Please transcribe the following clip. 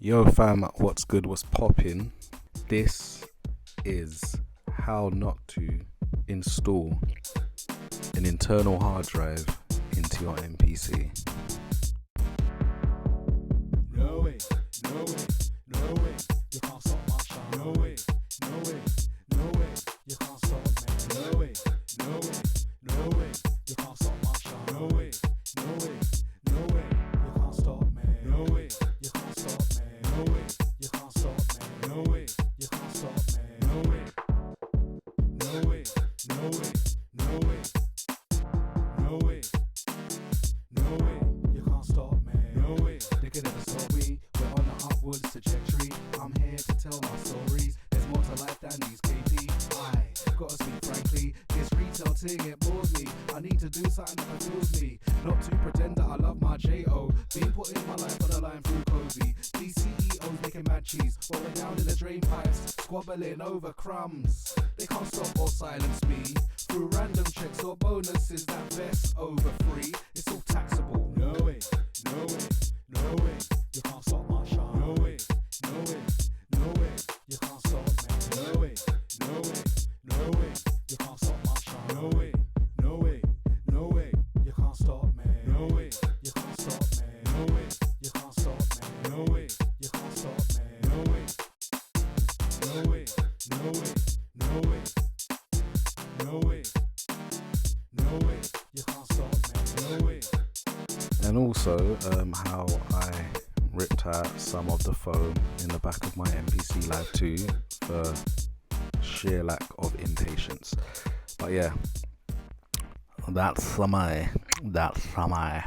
Yo fam, what's good, what's poppin'? This is how not to install an internal hard drive into your MPC. No way, no way, no way, you can't stop my shine. No way, no way, no way, you can't stop me. No way, no way, no way, you can't stop my shine. No way, no way, no way, you can't stop me. No way, you can't stop me. No way, you can't stop me. No way, you can't stop me. No way, no way, no way, no way, no way, no way, you can't stop me. No way, they can never stop me. We're on an upwards trajectory. I'm here to tell my stories. There's more to life than these KP. I gotta speak frankly. This retail thing, it bores me. I need to do something that fulfills me. Not to pretend that I love my J.O. Been putting my life on the line through cozy. These CEOs making mad cheese while we're down in the drain pipes, squabbling over crumbs. They can't stop or silence me through random checks or bonuses that vest over free. It's all taxable. No way, no way, no way, you can't stop my shine. No way, no way, no way, you can't stop me. No way, no way, no way, you can't stop my shine. No way, no way, no way, you can't stop me. No way, you can't stop me. No way, you can't stop me. No way, you can't stop me. No way, no way, no way, no way, no way, no way, you can't stop me. No way. And also how I ripped out some of the foam in the back of my MPC Live 2 for sheer lack of impatience. But yeah, that's my.